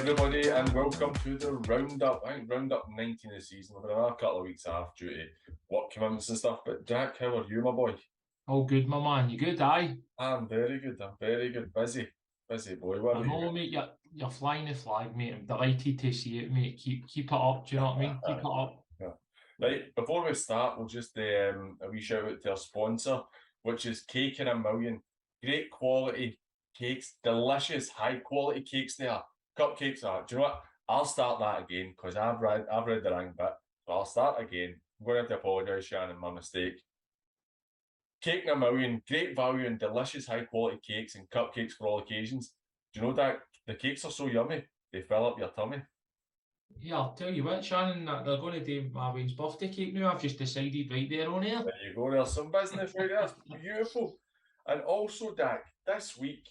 everybody, and welcome to the roundup. I think roundup 19 of the season. We've got another couple of weeks off due to work commitments and stuff. But Jack, how are you, my boy? All good, my man. You good, aye? I'm very good. I'm very good. Busy boy. What I about know, you? mate. You're flying the flag, mate. I'm delighted to see it, mate. Keep it up. Do you know what I mean? Keep it up. Yeah. Right, before we start, we'll just a wee shout out to our sponsor, which is Cake in a Million. Great quality cakes, delicious, high quality cakes there. Cupcakes are. Do you know what? I'll start that again because I've read the wrong bit. So I'll start again. I'm going to have to apologise, Shannon, my mistake. Cake in a Million, great value and delicious high quality cakes and cupcakes for all occasions. Do you know that the cakes are so yummy they fill up your tummy? Yeah, I'll tell you what, Shannon, that they're going to do my Wayne's birthday cake now. I've just decided right there on air. There you go, there's some business right there. Beautiful. And also, Dak, this week,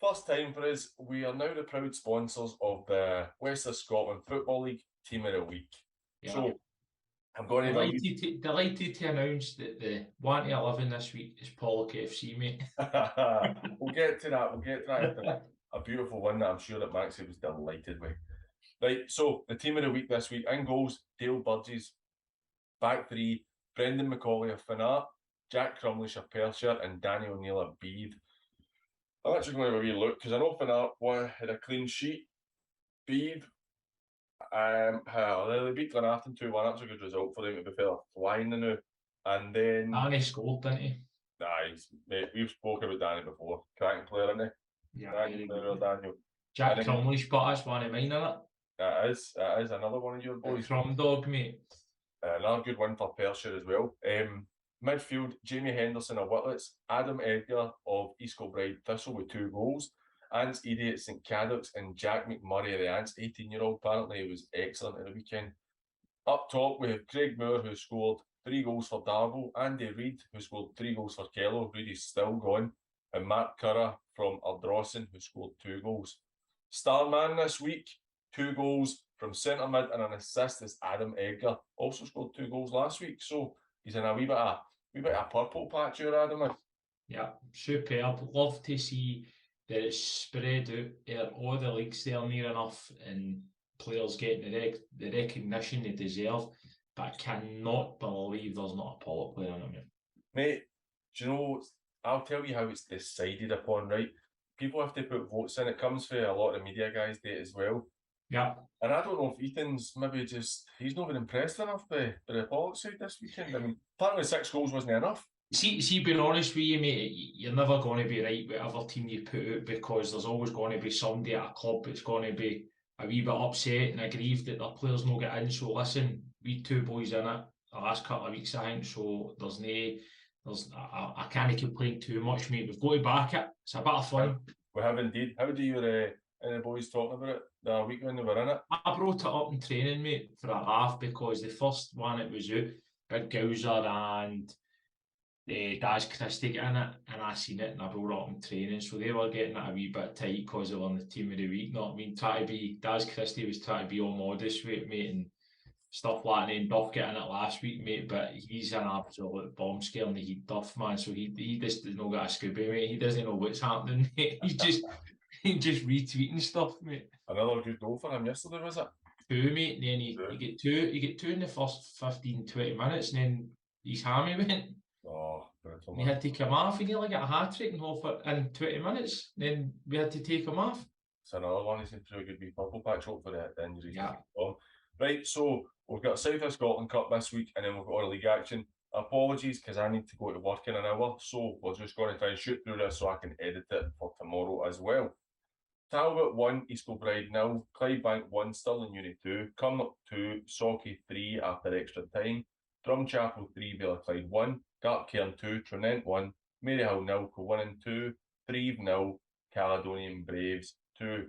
first time for us, we are now the proud sponsors of the West of Scotland Football League Team of the Week. Yeah. So I'm going to delighted to announce that the 1 to 11 this week is Pollock FC, mate. We'll get to that. A beautiful one that I'm sure that Maxie was delighted with. Right, so the team of the week this week, in goals, Dale Burgess. Back three, Brendan McCauley of Lanark, Jack Crumlish of Perthshire, and Danny O'Neill of Beith. I'm actually going to have a wee look because I know Lanark had a clean sheet. Beith, they beat Glenafton 2-1. That's a good result for them, to be fair. Flying now. And then Danny scored, didn't he? Nice, mate. We've spoken about Danny before. Cracking player, isn't he? Yeah, cracking player, Daniel. Jack Crumlish, but that's one of mine, isn't it? That is another one of your boys. Crum Dog, mate. Another good one for Perthshire as well. Midfield, Jamie Henderson of Whitlets, Adam Edgar of East Kilbride Thistle with 2 goals, Ants Edie at St Cadocs, and Jack McMurray of the Ants, 18-year-old. Apparently, he was excellent at the weekend. Up top, we have Craig Moore, who scored 3 goals for Darvel, Andy Reid, who scored 3 goals for Kello. Reid is still gone, and Matt Curra from Ardrossan, who scored 2 goals. Star man this week, 2 goals from centre mid and an assist is Adam Edgar. Also scored 2 goals last week, so he's in a wee bit of purple patch here, Adam. Yeah, superb. Love to see that it's spread out all the leagues there near enough and players getting the recognition they deserve. But I cannot believe there's not a Pollock player in it. Mate, do you know, I'll tell you how it's decided upon, right? People have to put votes in. It comes for a lot of media guys do it as well. Yeah. And I don't know if Ethan's maybe he's not been impressed enough by the Pollock side this weekend. I mean, apparently 6 goals wasn't enough. See, being honest with you, mate, you're never going to be right with whatever team you put out because there's always going to be somebody at a club that's going to be a wee bit upset and aggrieved that their players not get in. So listen, we 2 boys in it the last couple of weeks, I think. So I can't complain too much, mate. We've got to back it. It's a bit of fun. We have indeed. How do you and the boys talking about it the week when they were in it? I brought it up in training, mate, for a laugh because the first one it was out, Big Gowser and Daz Christie in it, and I seen it and I brought it up in training, so they were getting it a wee bit tight because they were on the team of the week. Not I mean, Daz Christie was trying to be all modest with it, mate, and stuff like that. And Duff getting it last week, mate, but he's an absolute bomb scare in the heat, Duff, man. So he just does not got a Scooby, mate. He doesn't know what's happening, mate. He's just retweeting stuff, mate. Another good goal for him yesterday, was it? 2, mate, and then you get two in the first 15-20 minutes, and then his hammy went. Oh, brutal. He had to come off. He nearly got a hat-trick in 20 minutes. Then we had to take him off. It's another one. He's in pretty good wee purple patch up for the injury. Yeah. Right, so we've got South of Scotland Cup this week, and then we've got our league action. Apologies, because I need to go to work in an hour, so we're just going to try and shoot through this so I can edit it for tomorrow as well. Talbot 1, East Kilbride 0, Clydebank 1, Stirling Uni 2, Cumnock 2, Sauchie 3 after extra time, Drumchapel 3, Clyde 1, Gartcairn 2, Tranent 1, Maryhill 0, 1 and 2, Thrieve 0, Caledonian Braves 2.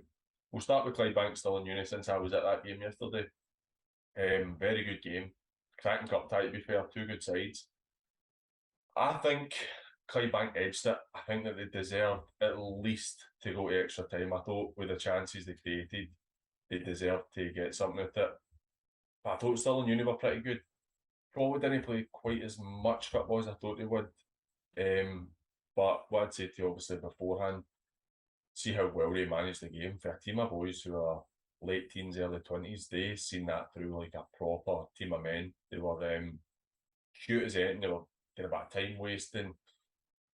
We'll start with Clydebank Stirling Uni since I was at that game yesterday. Very good game. Cracking cup tie, to be fair, 2 good sides. I think Clydebank edged it. I think that they deserved at least to go to extra time. I thought with the chances they created, they deserved to get something out of it. But I thought Stirling Uni were pretty good. Probably didn't play quite as much football as I thought they would. But what I'd say to you obviously beforehand, see how well they manage the game. For a team of boys who are late teens, early 20s, they seen that through like a proper team of men. They were cute as anything. They were getting a bit of time wasting,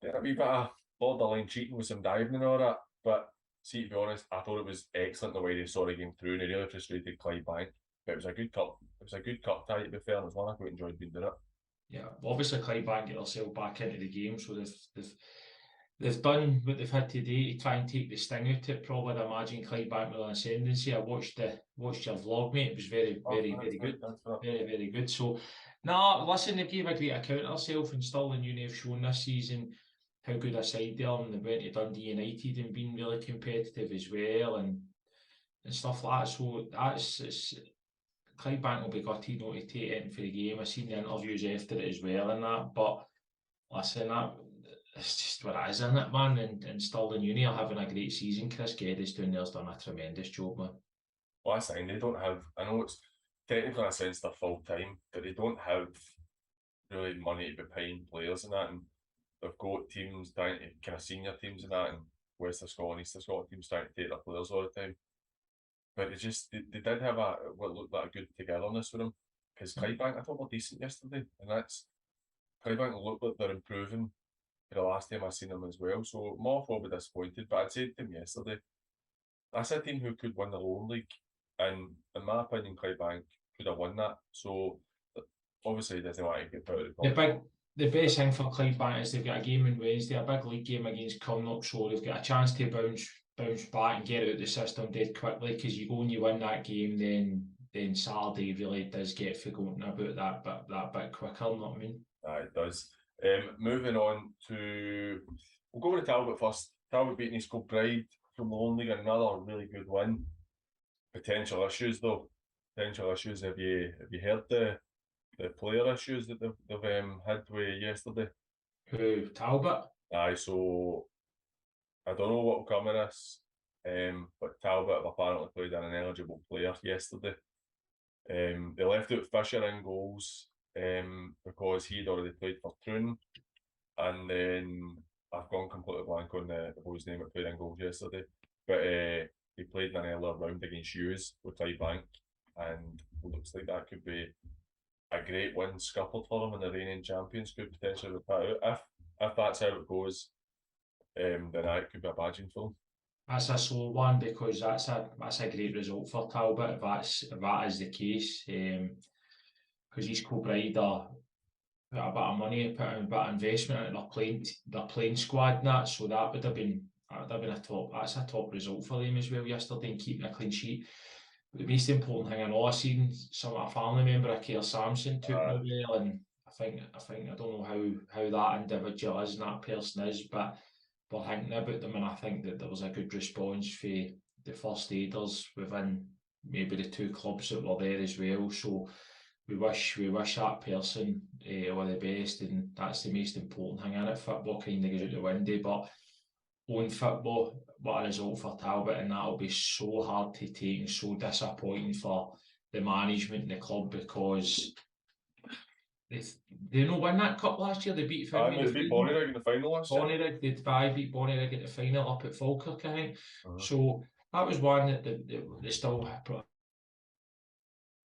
a wee bit of borderline cheating with some diving and all that. But see, to be honest, I thought it was excellent the way they saw the game through, and they really frustrated Clydebank. But it was a good cup. It was a good cup tie, to be fair, and it was one I quite enjoyed being doing it. Yeah, obviously Clydebank get themselves back into the game, so they've done what they've had today to try and take the sting out of it. Probably, I'd imagine Clydebank with an ascendancy. I watched your vlog, mate. It was very good, very good. So, listen, they gave a great account of themselves, and Stirling Uni have shown this season how good a side they are, and they went to Dundee United and been really competitive as well, and stuff like that. So Clydebank will be gutted not to take it for the game. I've seen the interviews after it as well and that, but listen, it's just what it is, isn't it, man? And Stirling Uni are having a great season. Chris Geddes down there's done a tremendous job, man. Well, that's fine. They don't have, I know it's technically in a sense they're full time, but they don't have really money to be paying players and that. And they've got teams trying to, kind of senior teams and that, and West of Scotland, East of Scotland teams trying to take their players all the time. But they did have what looked like a good togetherness with them. Because Clydebank, I thought were decent yesterday, and Clydebank looked like they're improving for the last time I seen them as well. So more probably disappointed, but I'd said to them yesterday, that's a team who could win the Lowland League, and in my opinion, Clydebank could have won that. So obviously, he doesn't want to get out of the best thing for Clydebank is they've got a game on Wednesday, a big league game against Cadocs, so they've got a chance to bounce back and get out of the system dead quickly. Because you go and you win that game, then Saturday really does get forgotten about that bit quicker. You know what I mean? It does. Moving on to, we'll go with Talbot first. Talbot beating East Kilbride from the Lowland League, another really good win. Potential issues though. Potential issues. Have you heard the player issues that they've had with yesterday? Who, Talbot? Aye, so I don't know what will come of this, but Talbot have apparently played an ineligible player yesterday. They left out Fisher in goals because he'd already played for Tranent, and then I've gone completely blank on the boy's name that played in goals yesterday, but he played in an earlier round against Hughes with Clydebank, and it looks like that could be a great win scuppered for them, and the reigning champions could potentially rip that out. If that's how it goes, then it could be a badging for them. That's a slow one, because that's a great result for Talbot if that is the case. Because East Kilbride are put a bit of money, put in a bit of investment into their playing squad and that, so that would have been a top result for them as well yesterday, and keeping a clean sheet. But the most important thing I know, I've seen a family member of Keir Sampson took me well, and I don't know how that individual is and that person is, but we're thinking about them, and I think that there was a good response for the first aiders within maybe the two clubs that were there as well. So we wish that person all the best, and that's the most important thing in it. Football kind of goes out the window, but on football, what a result for Talbot, and that'll be so hard to take and so disappointing for the management and the club, because they not win that cup last year. They beat They beat Bonnyrigg in the final last year. Bonnyrigg, they beat Bonnyrigg at the final up at Falkirk, I think. So that was one that they still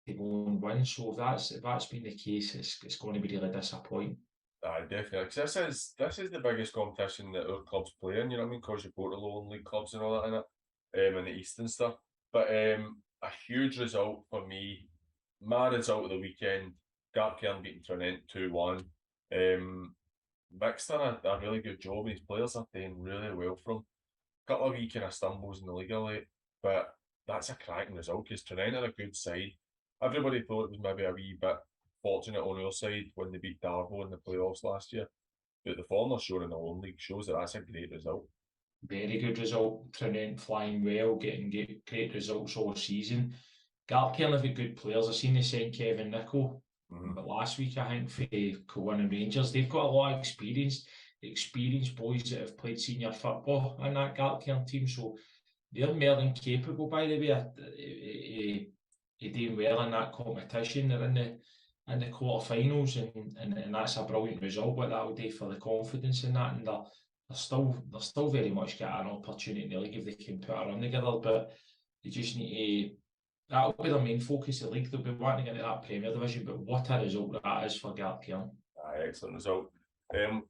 they won't win. So if that's been the case, it's going to be really disappointing. Definitely, because this is the biggest competition that our clubs play in, you know what I mean? Because you've got the Lowland League clubs and all that in it, and the East and stuff. But a huge result for me, my result of the weekend, Gartcairn beating Tranent 2-1. Mick's done a really good job, and his players are doing really well for him. A couple of wee kind of stumbles in the league late, but that's a cracking result, because Tranent are a good side. Everybody thought it was maybe a wee bit fortunate on our side when they beat Darvo in the playoffs last year, but the form they're showing in the Lowland League shows that that's a great result. Very good result. Tranent flying well, getting great results all season. Gartcairn have got good players. I've seen they sent Kevin Nichol, but last week I think for Kilwinning Rangers. They've got a lot of experienced boys that have played senior football in that Gartcairn team, so they're more than capable, by the way, of doing well in that competition. They're in the quarterfinals, and that's a brilliant result. What that will do for the confidence in that, and they're they're still very much get an opportunity in the league if they can put a run together, but they just need to. That'll be their main focus of the league. They'll be wanting to get into that Premier Division, but what a result that is for Gartcairn. Excellent result.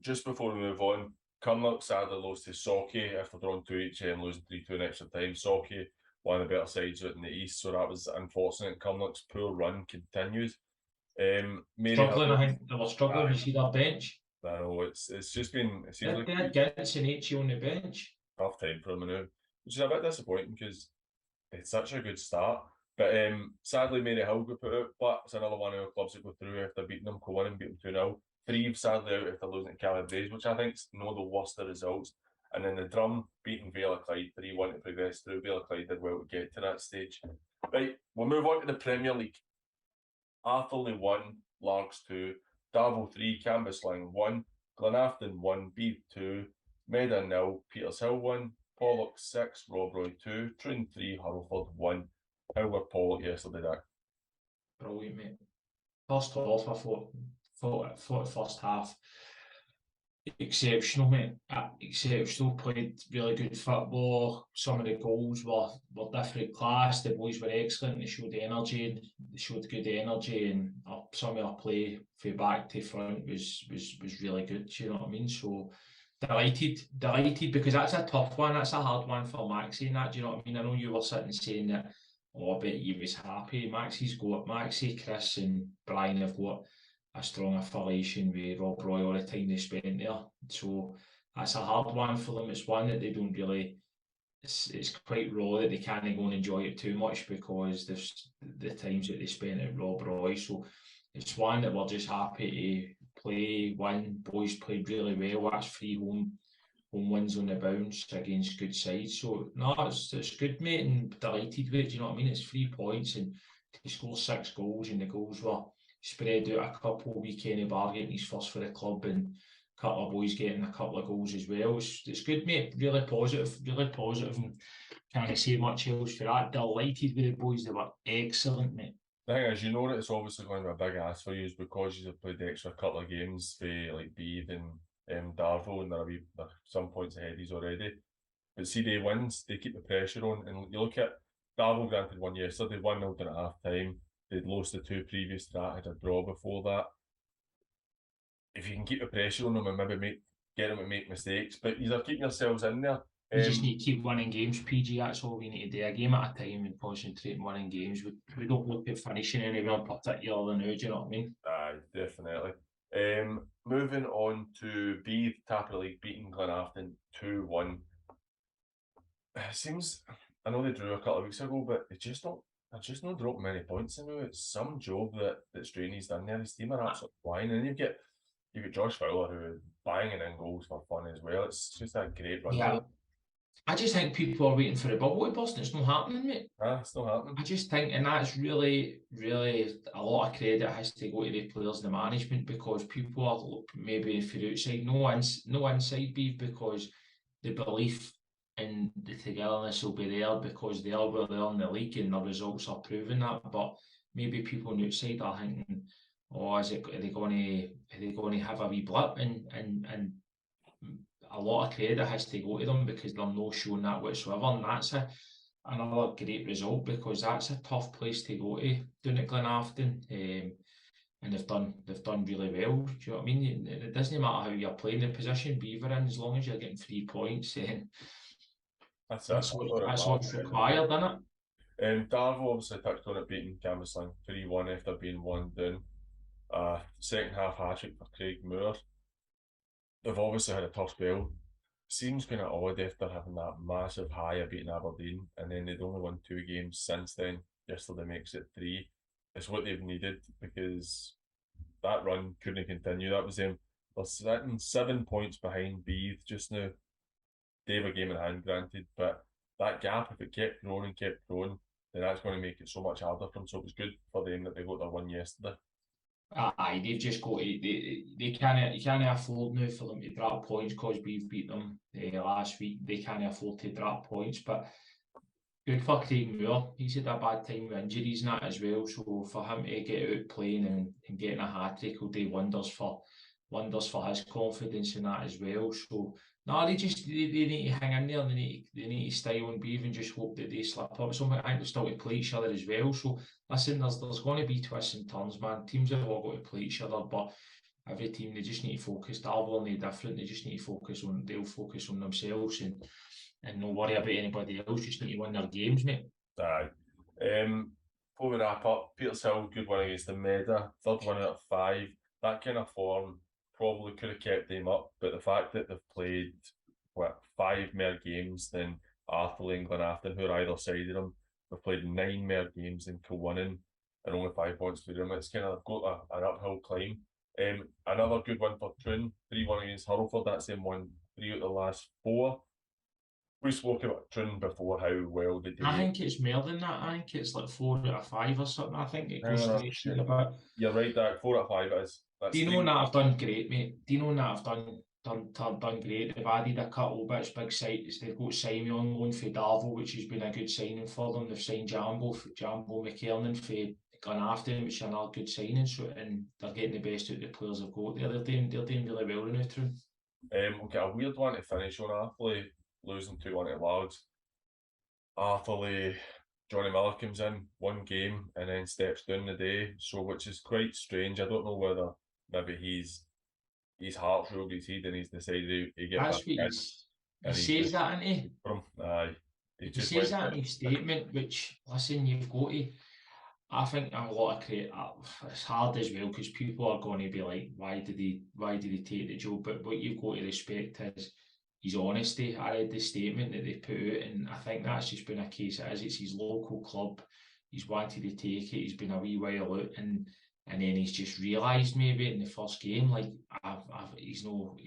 Just before we move on, Cumnock sadly lost to Sauchie after drawing 2 each and losing 3-2 in extra time. Sauchie, one of the better sides out in the east, so that was unfortunate. Cumnock's poor run continues. Struggling, I think they were struggling. You see their bench. I know it's just been. It seems like they had Gents and H on the bench. Tough time for them now, which is a bit disappointing because it's such a good start. But sadly, Mary Hill got put out, but it's another one of our clubs that go through after beating them, Co-1 and beat them 2-0. Threave sadly out after losing to Calabraes, which I think is no the worst of results. And then the Drum beating Vale of Clyde 3-1 to progress through. Vale of Clyde did well to get to that stage. Right, we'll move on to the Premier League. Atherley 1, Largs 2, Darvel 3, Cambuslang 1, Glenafton 1, Beith 2, Meadow 0, Petershill 1, Pollock 6, Robroy 2, Troon 3, Hurlford 1. How were Pollock yesterday, Dak? Brilliant, mate. First off, I thought the first half exceptional, mate. Exceptional. Played really good football. Some of the goals were different class. The boys were excellent. They showed energy. They showed good energy, and some of our play from back to front was really good. Do you know what I mean? So delighted because that's a tough one. That's a hard one for Maxie. And that, do you know what I mean? I know you were sitting saying that. Oh, I bet he was happy. Maxie, Chris, and Brian have got a strong affiliation with Rob Roy all the time they spent there. So that's a hard one for them. It's one that they don't really. It's quite raw that they can't go and enjoy it too much because there's the times that they spent at Rob Roy. So it's one that we're just happy to play. Boys played really well. That's 3 home wins on the bounce against good sides. So no, it's good, mate, and delighted with it. Do you know what I mean? It's 3 points and he scored 6 goals, and the goals were spread out a couple. Kenny Barr getting his first for the club, and a couple of boys getting a couple of goals as well. It's good, mate. Really positive, and can't say much else for that. Delighted with the boys. They were excellent, mate. The thing is, you know that it's obviously going to be a big ask for you because you have played the extra couple of games for like Beith and Darvel, and they're some points ahead he's already. But see, they wins, they keep the pressure on, and you look at Darvel, granted won yesterday, 1-0 at half time. They'd lost the 2 previous to that, had a draw before that. If you can keep the pressure on them and maybe get them to make mistakes, but you're keeping yourselves in there. You just need to keep winning games, PG. That's all we need to do. A game at a time and concentrate on winning games. We don't look at finishing anyone particular now, do you know what I mean? Aye, definitely. Moving on to Beith, top of the league, beating Glenafton 2-1. It seems, I know they drew a couple of weeks ago, but they're just not dropping many points in now. It's some job that Straney's done there. His team are absolutely flying, and you've got Josh Fowler who is banging in goals for fun as well. It's just a great run. Yeah. I just think people are waiting for the bubble to burst, and it's not happening, mate. It's not happening. I just think, and that's really, really a lot of credit has to go to the players and the management, because people are maybe for outside, no inside beef, because the belief in the togetherness will be there because they are where they are in the league and the results are proving that. But maybe people on the outside are thinking, oh, are they going to have a wee blip? And a lot of credit has to go to them because they're not showing that whatsoever, and that's another great result because that's a tough place to go to down at Glenafton, and they've done really well. Do you know what I mean? It doesn't matter how you're playing the position Beaver in, as long as you're getting 3 points, that's what's required, isn't it? Darvel obviously touched on it, beating Cambuslang 3-1 after being 1 down. Second half hat-trick for Craig Moore. They've obviously had a tough spell. Seems kind of odd after having that massive high of beating Aberdeen, and then they'd only won 2 games since then. Yesterday makes it 3. It's what they've needed because that run couldn't continue. That was them. They're sitting 7 points behind Beith just now. They have a game in hand, granted, but that gap, if it kept growing, then that's going to make it so much harder for them. So it was good for them that they got their win yesterday. Aye, they've just got to, they can't afford now for them to drop points because we've beat them last week. They can't afford to drop points, but good for Craig Moore. He's had a bad time with injuries and that as well, so for him to get out playing and getting a hat-trick will do wonders for wonders for his confidence in that as well. So no, they need to hang in there. They need to stay on Beith and just hope that they slip up. Something I think they'll still to play each other as well. So listen, there's going to be twists and turns, man. Teams have all got to play each other, but every team, they just need to focus. Darvel are no different. They just need to they'll focus on themselves and not worry about anybody else. Just need to win their games, mate. Aye. Before we wrap up, Petershill, good win against the Meda, 3rd win out of 5. That kind of form probably could have kept them up, but the fact that they've played 5 more games than Arthur and Glenafton, who are either side of them, they've played 9 more games than Kilwinning and only 5 points to them. It's kind of got an uphill climb. Another good win for Troon, 3-1 against Hurlford. That's them won 3 out of the last 4. We spoke about Troon before, how well they did. I think it's more than that. I think it's like 4 out of 5 or something. I think it goes straight a bit. You're right, Dak. 4 out of 5 is. Dino and that have done great, mate. Dino and that have done great. They've added a couple of bits, big sites. They've got Simon on loan for Darvel, which has been a good signing for them. They've signed Jambo McKernan for Glenafton, which is another good signing. So, and they're getting the best out of the players they've got there. They're doing really well in Troon. We'll get a weird one to finish on. Arthurley losing 2-1 to Largs. Arthurley, Johnny Miller comes in 1 game and then steps down the day, so which is quite strange. I don't know whether maybe his heart's ruled his head and he's decided he get That's back what he says that, isn't he? Aye. He says that in his statement, which, listen, you've got to, I think a lot of credit, it's hard as well because people are going to be like, why did he take the job? But what you've got to respect is his honesty. I read the statement that they put out, and I think that's just been a case. It's his local club. He's wanted to take it. He's been a wee while out, and then he's just realised maybe in the first game, like he's not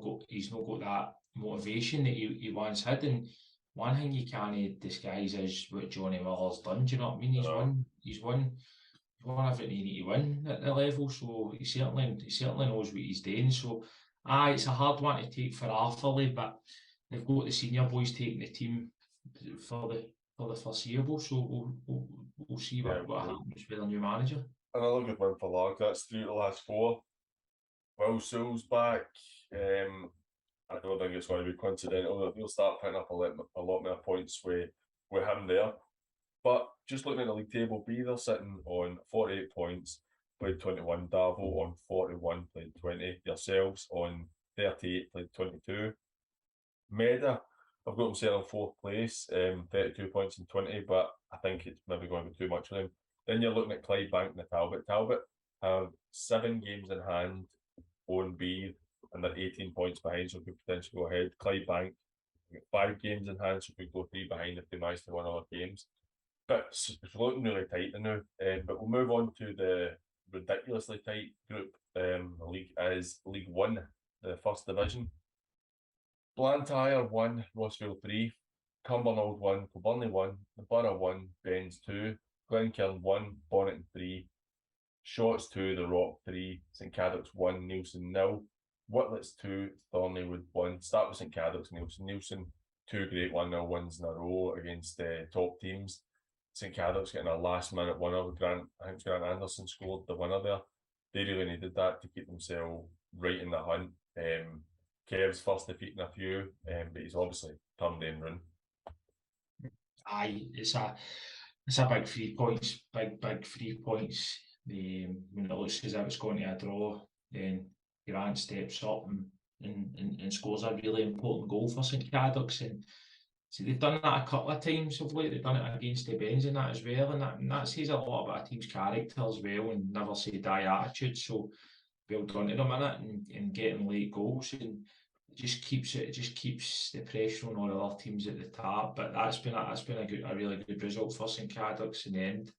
got that motivation that he once had. And one thing you can't disguise is what Johnny Miller's done. Do you know what I mean? He's won everything you need to win at the level. So he certainly knows what he's doing. So it's a hard one to take for Arthurley, but they've got the senior boys taking the team for the foreseeable. So we'll see what happens with the new manager. Another good win for Largs. That's 3 out of the last 4. Will Sewell's back. I don't think it's going to be coincidental. He'll start picking up a lot more points with him there. But just looking at the league table, Beith are sitting on 48 points, played 21. Darvel on 41, played 20. Yourselves on 38, played 22. Meda, I've got themselves in 4th place, 32 points and 20, but I think it's maybe going to be too much for them. Then you're looking at Clydebank and the Talbot. Talbot have 7 games in hand on Beith, and they're 18 points behind, so could potentially go ahead. Clydebank, 5 games in hand, so could go 3 behind if they manage to win other games. But it's looking really tight now. But we'll move on to the ridiculously tight group. The league is League 1, the 1st division. Blantyre 1, Rossville 3, Cumbernauld 1, Kilburney 1, the Borough 1, Benz 2, Glencairn 1, Bonnet 3, Shotts 2, The Rock 3, St Cadocs 1, Neilson 0, Whitlets 2, Thornleywood 1. Start with St Cadocs, Neilson 2 great 1-0 wins in a row against top teams. St Cadocs getting a last minute winner with Grant Anderson scored the winner there. They really needed that to keep themselves right in the hunt. Kev's first defeat in a few, but he's obviously turned in run. Aye, it's a big 3 points, big 3 points. When it looks as if it's going to a draw, then Grant steps up and scores a really important goal for St Cadocs. And so they've done that a couple of times of late. They've done it against the Benz and that as well, and that says a lot about a team's character as well, and never say die attitude. So well done to them in it and getting late goals, and it just keeps the pressure on all other teams at the top. But that's been a really good result for St Cadocs in the end.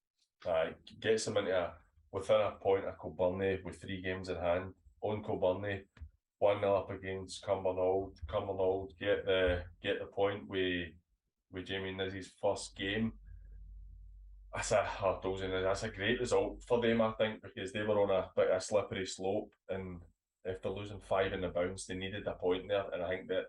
Gets them into within a point of Kilburney with 3 games in hand. On Kilburney, 1-0 up against Cumbernauld. Cumbernauld get the point with Jamie Nizzy's first game. That's a great result for them, I think, because they were on a bit of a slippery slope, and if they're losing 5 in the bounce, they needed a point there, and I think that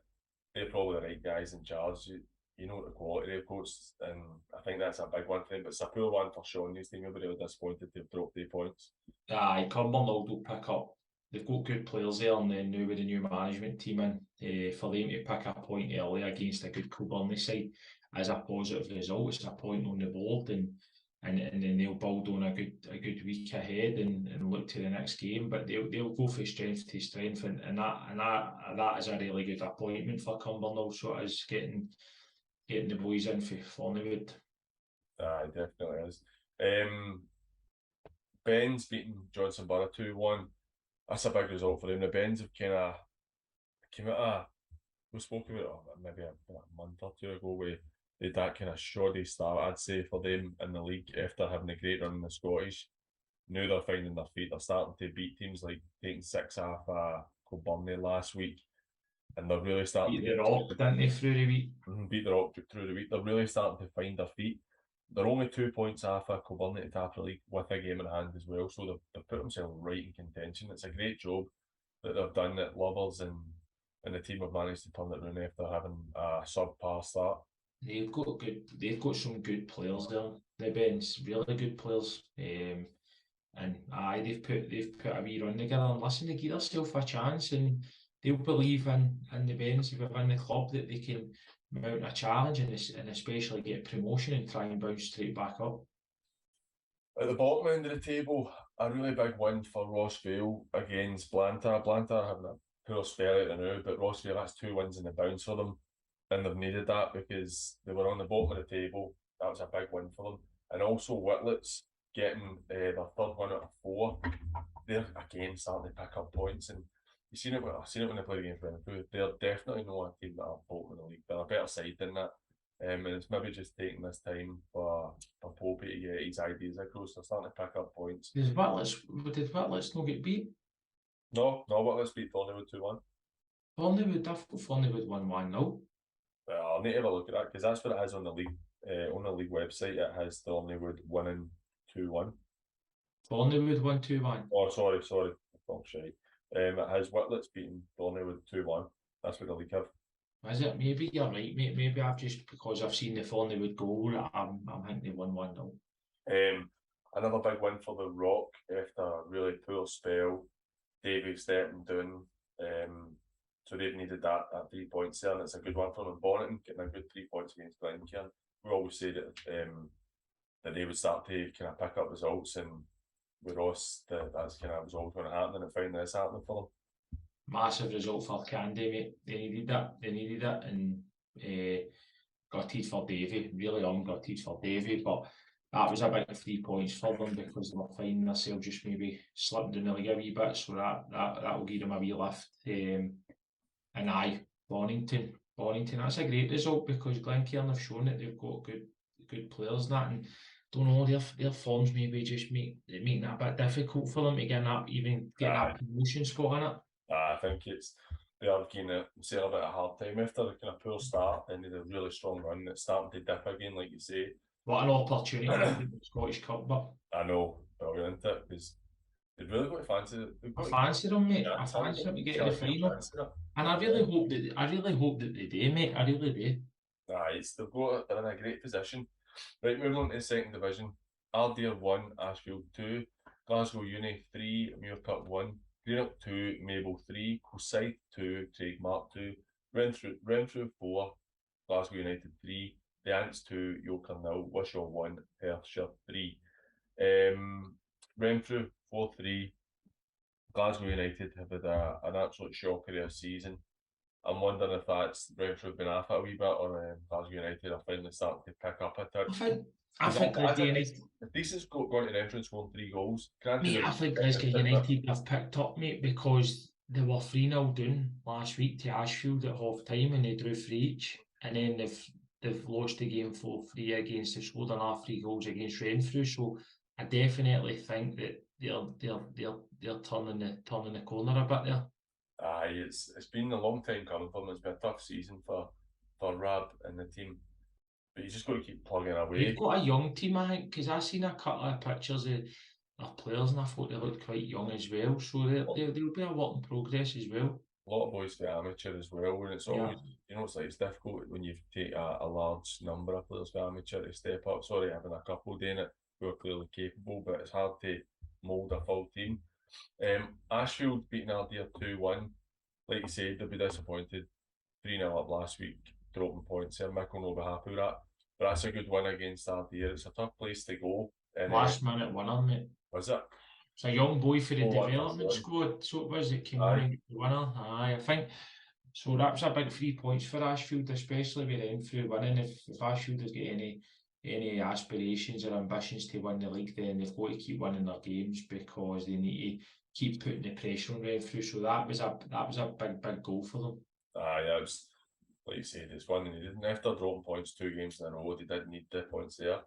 they're probably the right guys in charge. You know the quality they've got, and I think that's a big one for them, but it's a poor one for Sean. His team will be really disappointed they've dropped 3 points. Cumbernauld will pick up they've got good players there, and then now with the new management team in, for them to pick a point early against a good Kilburn side is a positive result. It's a point on the board, and then they'll build on a good week ahead and look to the next game. But they'll go from strength to strength, and that is a really good appointment for Cumbernauld. Also, is getting the boys in for Forneywood. It definitely is. Ben's beating Johnson Borough 2-1. That's a big result for them. The Bens have kind of came out. We spoke about it maybe a month or two ago. They had that kind of shoddy start, I'd say, for them in the league after having a great run in the Scottish. Now they're finding their feet. They're starting to beat teams like taking 6 off Kilburn last week, and they're really starting beat the Rock, didn't they, through the week? Beat the Rock through the week. They're really starting to find their feet. They're only 2 points off Kilburn to top the league with a game in hand as well, so they've put themselves right in contention. It's a great job that they've done at Lovers, and the team have managed to turn it around after having a subpar start. They've got some good players there. The Ben's really good players. And they've put a wee run together, and listen, they give themselves a chance, and they'll believe in the Bens within the club that they can mount a challenge and especially get promotion and try and bounce straight back up. At the bottom end of the table, a really big win for Rossvale against Blantyre. Blantyre having a poor spell out now, but Rossvale, that's 2 wins in the bounce for them, and they've needed that because they were on the bottom of the table. That was a big win for them. And also Whitlett's getting their 3rd win out of 4. They're again starting to pick up points, and I've seen it when they play against Renfrew. They're definitely not a team that are bottom of the league. They're a better side than that. And it's maybe just taking this time for Popey to get his ideas across. They're starting to pick up points. Did Whitlett's not get beat? No, Whitlett's beat Thorneywood 2-1. Thorneywood, I thought Thorneywood 1-1-0. Well, I'll need to have a look at that because that's what it has on the league website. It has Thorneywood winning 2-1. Thorneywood 1-2-1. Oh, sorry, wrong shite. It has Whitlett's beating Thorneywood 2-1. That's what the league have. Is it? Maybe you're right, mate. Maybe I've just, because I've seen the Thorneywood goal, I'm thinking 1-1-0. Another big win for the Rock after a really poor spell. Davey stepping down. So they've needed that 3 points there, and it's a good one for them. Bonneton getting a good 3 points against Gartcairn. We always say that they would start to kind of pick up results, and with Ross, that's kind of was always going to happen, and it finally is happening for them. Massive result for Candy, mate. They needed that, and gutted for Davy. Really gutted for Davy, but that was a big 3 points for them because they were finding themselves just maybe slipping down the league a wee bit, so that will give them a wee lift. And Bonington, that's a great result because Glencairn have shown that they've got good players and that, and don't know, their forms maybe just making that a bit difficult for them to get that promotion spot in it. I think they are getting a bit of a hard time after a kind of poor start, and they had a really strong run that's starting to dip again, like you say. What an opportunity for the Scottish Cup, but I know, brilliant, isn't it? Because they've really got to fancy it. I fancy them, mate. I fancy them to get to the final, and I really hope that they do, mate. I really do. They're in a great position. Right, moving on to the 2nd division. Ardeer 1, Ashfield 2, Glasgow Uni 3, Muircup 1, Greenock 2, Mabel 3, Coolside 2, Trademark 2, Renfrew 4, Glasgow United 3, The Ants 2, Yoker 0, Wishaw 1, Perthshire 3. Renfrew 4-3. Glasgow United have had an absolute shocker of a season. I'm wondering if that's Renfrew have been off it a wee bit, or Glasgow United are finally starting to pick up a touch. I think Glasgow United. If this has gone to Renfrew and scored 3 goals, mate, I think Glasgow United have picked up, mate, because they were 3-0 down last week to Ashfield at half time and they drew 3 each, and then they've lost the game 4-3 against, they've scored another 3 goals against Renfrew. So I definitely think that they're turning the corner a bit there. It's been a long time coming for them. It's been a tough season for Rab and the team, but you just got to keep plugging away. They've got a young team, I think, because I've seen a couple of pictures of their players and I thought they looked quite young as well. So they'll be a work in progress as well. A lot of boys for amateur as well, and it's always, it's difficult when you take a large number of players for amateur to step up. Sorry, having a couple doing it who are clearly capable, but it's hard to mould a full team. Ashfield beating Ardere 2-1. Like you said, they'll be disappointed. 3-0 up last week, dropping points there. Mick will not be happy with that. But that's a good win against Ardere. It's a tough place to go. And Last minute winner, mate. was it? It's a young boy for the 4-1 development for squad, so it was. It came Aye. on and got the winner. Aye, I think so. That was a big 3 points for Ashfield, especially with Renfrew winning. If Ashfield has got any aspirations or ambitions to win the league, then they've got to keep winning their games because they need to keep putting the pressure on Renfrew. So that was a big goal for them. Aye, that was, like you said, it's one they didn't. After dropping points 2 games in a row, they didn't need the points there.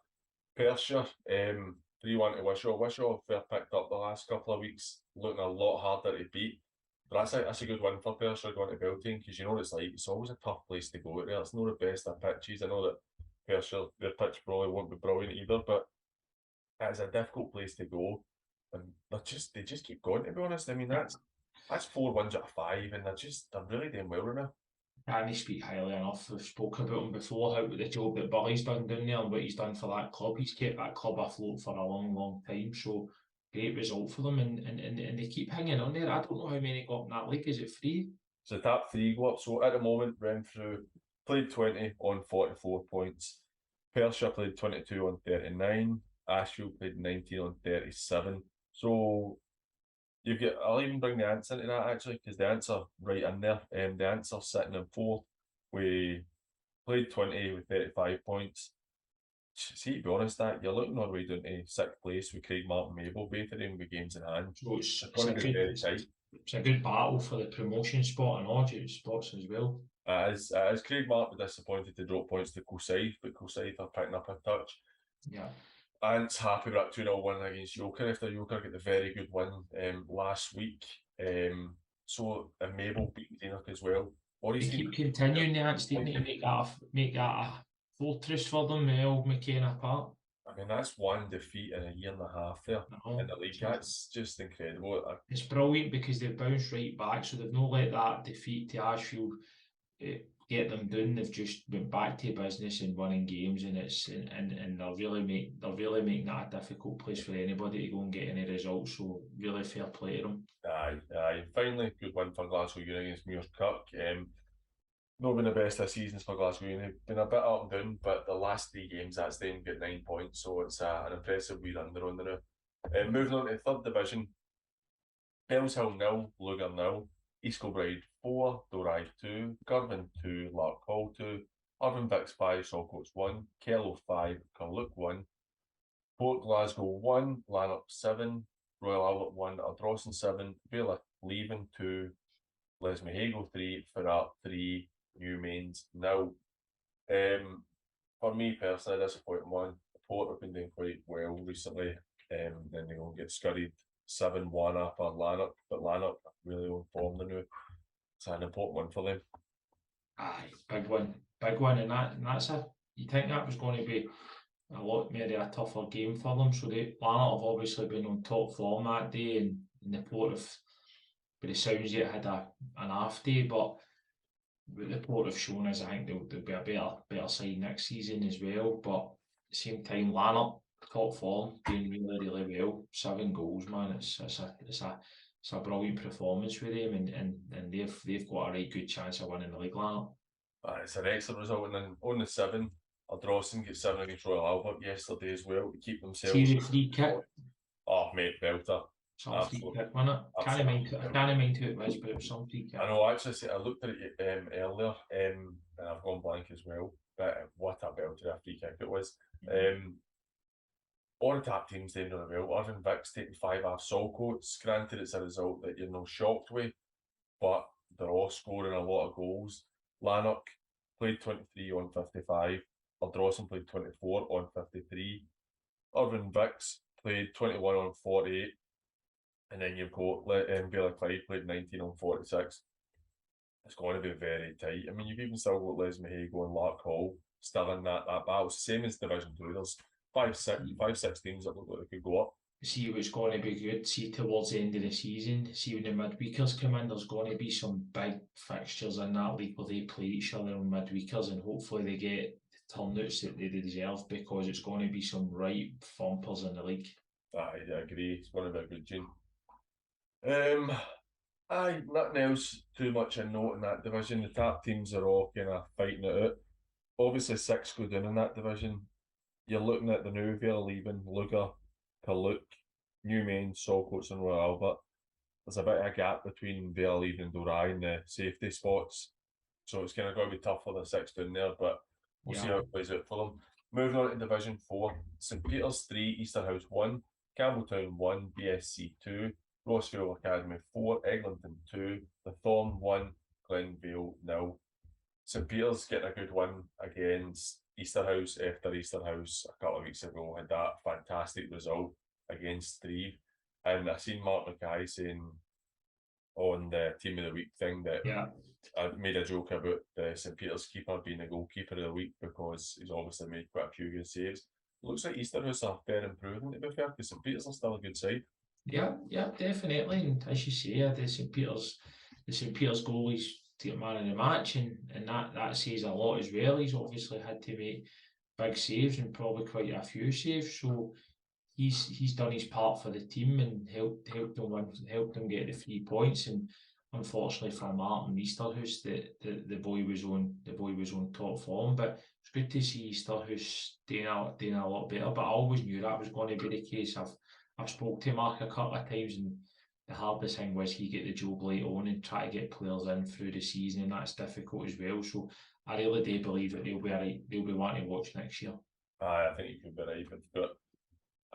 Perthshire, 3-1 to Wishaw. Wishaw have picked up the last couple of weeks, looking a lot harder to beat. But that's a good win for Perthshire going to Beltane, because you know what it's like. It's always a tough place to go there. It's not the best of pitches. I know that Perthshire, their pitch probably won't be brilliant either, but it is a difficult place to go. And they just keep going, to be honest. I mean, that's 4 wins out of 5, and they're really doing well right now. Can't speak highly enough. We've spoken about him before, how the job that Billy's done down there and what he's done for that club. He's kept that club afloat for a long time. So great result for them, and they keep hanging on there. I don't know how many got in that league. Is it 3? So the top 3 go up. So at the moment, Renfrew played 20 on 44 points. Perthshire played 22 on 39. Ashfield played 19 on 37. So you get. I'll even bring the Ants into that actually, because the Ants are right in there. The Ants are sitting in 4th. We played 20 with 35 points. See, to be honest, that you're looking all the way down to 6th place with Craig Martin Mabel, both of them with games in hand. So it's going to be very tight. It's a good battle for the promotion spot and all spots as well. As Craig Martin disappointed to drop points to Kilsyth, but Kilsyth are picking up a touch. Yeah. Ant's happy with that 2-0 win against Yoker after Yoker got the very good win last week. So and Mabel beat Renark as well. They keep continuing the Ants, didn't they, make that a fortress for them, old McKenna Park. I mean, that's 1 defeat in a year and a half there in the league. That's just incredible. It's brilliant because they've bounced right back, so they've not let that defeat to Ashfield get them down. They've just went back to business and winning games, and they're really making that a difficult place for anybody to go and get any results. So really fair play to them. Aye. Finally, good win for Glasgow Uni against Muir's Kirk. Not been the best of seasons for Glasgow Uni. Been a bit up and down, but the last 3 games that's them got 9 points, so it's an impressive wee run they're on there now. Moving on to 3rd division, Bellshill 0, Lugar 0, East Kilbride 4, Doride 2, Girvan 2, Lark Hall 2, Irvine Vicks 5, Shawcoats 1, Kello 5, Carluke 1, Port Glasgow 1, Lanark 7, Royal Albert 1, Ardrossan 7, Bailiff Leaving 2, Lesmahago 3, Ferrat 3, New Mains 0. For me personally, a disappointing one. Port have been doing quite well recently. Then they're going to get scurried 7-1 after Lanark, but Lanark really on form now. It's an important one for them. Aye, big one, and that's you think that was going to be a lot maybe a tougher game for them. So Lanark have obviously been on top form that day, and the Port have, by the sounds yet, had an off day, but the Port have shown us, I think they'll be a better side next season as well. But at the same time, Lanark top form, doing really well. 7 goals, man. It's a brilliant performance for them, and they've got a right good chance of winning the league, Lanark. It's an excellent result, and then on the 7, Ardrossan get 7 against Royal Albert yesterday as well to keep themselves. See the free kick. Oh mate, belter. Some free kick, wasn't it? I can't mind who it was, but it was some free kick. I know, actually, I looked at it earlier, and I've gone blank as well. But what a belter a free kick it was. All the top teams doing really well. Irvine Vicks taking 5 off Saltcoats. Granted, it's a result that you're not shocked with, but they're all scoring a lot of goals. Lanark played 23 on 55. Ardrossan played 24 on 53. Irvine Vicks played 21 on 48. And then you've got Bailiff Clyde played 19 on 46. It's going to be very tight. I mean, you've even still got Lesmahago and Lark Hall still in that battle. Same as Division 2. There's 5-6 teams that look like they could go up. See what's going to be good. See towards the end of the season. See when the midweekers come in, there's going to be some big fixtures in that league where they play each other on midweekers, and hopefully they get the turnouts that they deserve, because it's going to be some right thumpers in the league. I agree. It's going to be a good team. Aye, nothing else too much a note in that division. The top teams are all kind of fighting it out. Obviously, 6 go down in that division. You're looking at the new Vale leaving, Luger, Paluk, New Main, Saltcoats, and Royal Albert. There's a bit of a gap between Vale leaving and Dorai in the safety spots. So it's kind of going to be tough for the 6 down there, but we'll see how it plays out for them. Moving on to Division 4, St Peters 3, Easterhouse 1, Campbelltown 1, BSC 2, Rossville Academy 4, Eglinton 2, The Thorn 1, Glenvale 0. St Peters getting a good win against Easterhouse after Easterhouse a couple of weeks ago had that fantastic result against Steve. And I seen Mark Mackay saying on the Team of the Week thing that I made a joke about the St Peters keeper being the goalkeeper of the week because he's obviously made quite a few good saves. Looks like Easterhouse are fair improving, to be fair, because St Peters are still a good side. Yeah, definitely. And as you say, the St Peters goalie's man of the match, and that says a lot as well. He's obviously had to make big saves and probably quite a few saves. So he's done his part for the team and helped them win, helped them get the 3 points. And unfortunately for Martin Easterhouse, the boy was on top form. But it's good to see Easterhouse doing a lot better. But I always knew that was going to be the case. I've spoke to Mark a couple of times, and the hardest thing was he get the job late on and try to get players in through the season, and that's difficult as well. So I really do believe that they'll be wanting to watch next year. I think you could be right. They've got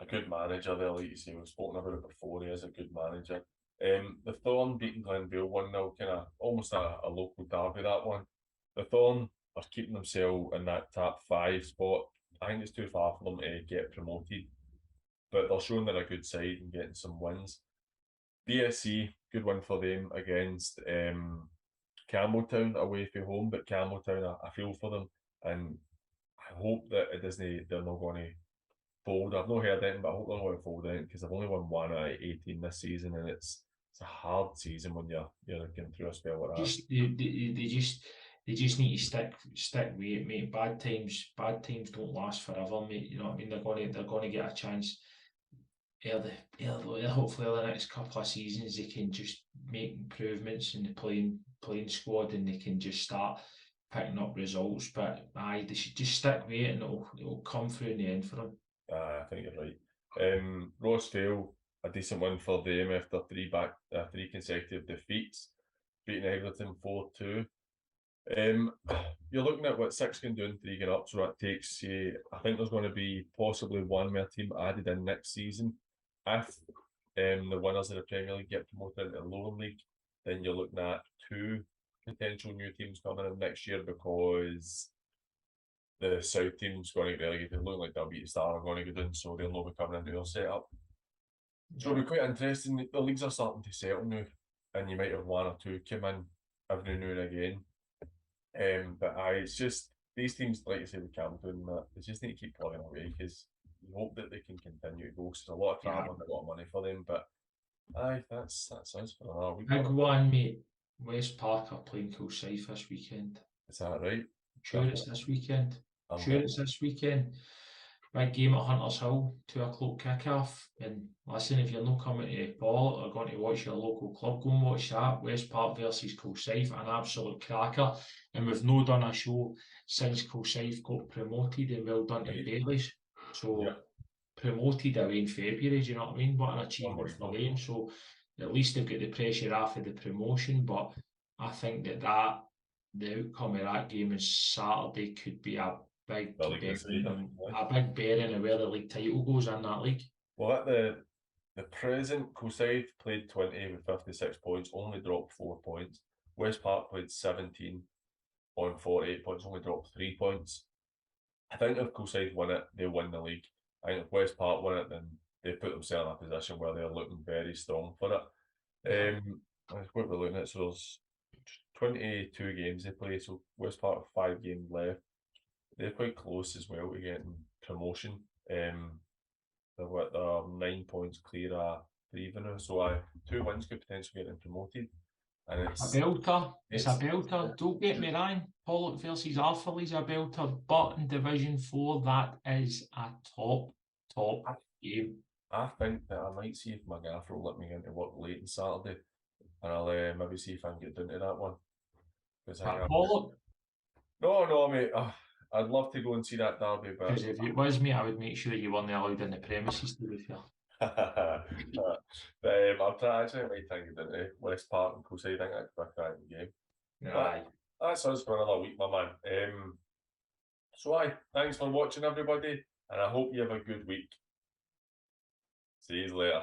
a good manager there, like you say, we've spoken about it before. He is a good manager. The Thorn beating Glenvale 1-0, kind of almost a local derby, that one. The Thorn are keeping themselves in that top 5 spot. I think it's too far for them to get promoted, but they're showing they're a good side and getting some wins. BSC, good win for them against Campbelltown away from home, but Campbelltown, I feel for them, and I hope that it doesn't, they're not going to fold. I've not heard anything, but I hope they're not going to fold anything because they've only won 1 out of 18 this season, and it's a hard season when you're going through a spell like that. They just need to stick with it, mate. Bad times don't last forever, mate. You know what I mean? They're gonna get a chance. Hopefully the next couple of seasons they can just make improvements in the playing squad, and they can just start picking up results. But they should just stick with it, and it'll come through in the end for them. I think you're right. Rossvale, a decent win for them after 3 consecutive defeats, beating Eglinton 4-2. You're looking at what 6 can do and 3 can up, so that takes you. I think there's going to be possibly one more team added in next season. If the winners of the Premier League get promoted into the Lowland League, then you're looking at 2 potential new teams coming in next year because the South team's going to get relegated. Looking like they'll beat the Star are going to go down, so they'll not be coming into their setup. So it'll be quite interesting. The leagues are starting to settle now, and you might have 1 or 2 come in every now and again. But it's just these teams, like you say, with Campbelltown, they just need to keep plugging away because you hope that they can continue to go. So there's a lot of travel and a lot of money for them. But that's us for another week. Big one, mate. West Park are playing Kilsyth this weekend. Is that right? Sure, it's this weekend. It's this weekend. Big game at Hunters Hill, 2 o'clock kick-off. And listen, if you're not coming to Ball or going to watch your local club, go and watch that. West Park versus Kilsyth, an absolute cracker. And we've not done a show since Kilsyth got promoted, and well done to Bailey's. So promoted away in February, do you know what I mean? What an achievement for them. So at least they've got the pressure off of the promotion. But I think that the outcome of that game on Saturday could be a big bearing of where the league title goes in that league. Well, at the present, Kilsyth played 20 with 56 points, only dropped 4 points. West Park played 17 on 48 points, only dropped 3 points. I think if Kilsyth win it, they win the league. I think if West Park win it, then they put themselves in a position where they're looking very strong for it. What we're looking at, so there's 22 games they play, so West Park have 5 games left. They're quite close as well to getting promotion. They're 9 points clear of 3 now, so 2 wins could potentially get them promoted. And it's a belter. It's a belter. Don't get me wrong. Pollock versus Arthurley's a belter, but in Division 4, that is a top game. I think that I might see if my gaffer will let me into work late on Saturday, and I'll maybe see if I can get down to that one. Because But Pollock, no, mate. I'd love to go and see that derby, but because if it was me, I would make sure you weren't allowed in the premises, to be fair. I'll try. Actually, I might try and get down to West Park and Coolside. I think that'd be a cracking game. Aye. That's us for another week, my man. Thanks for watching, everybody, and I hope you have a good week. See you later.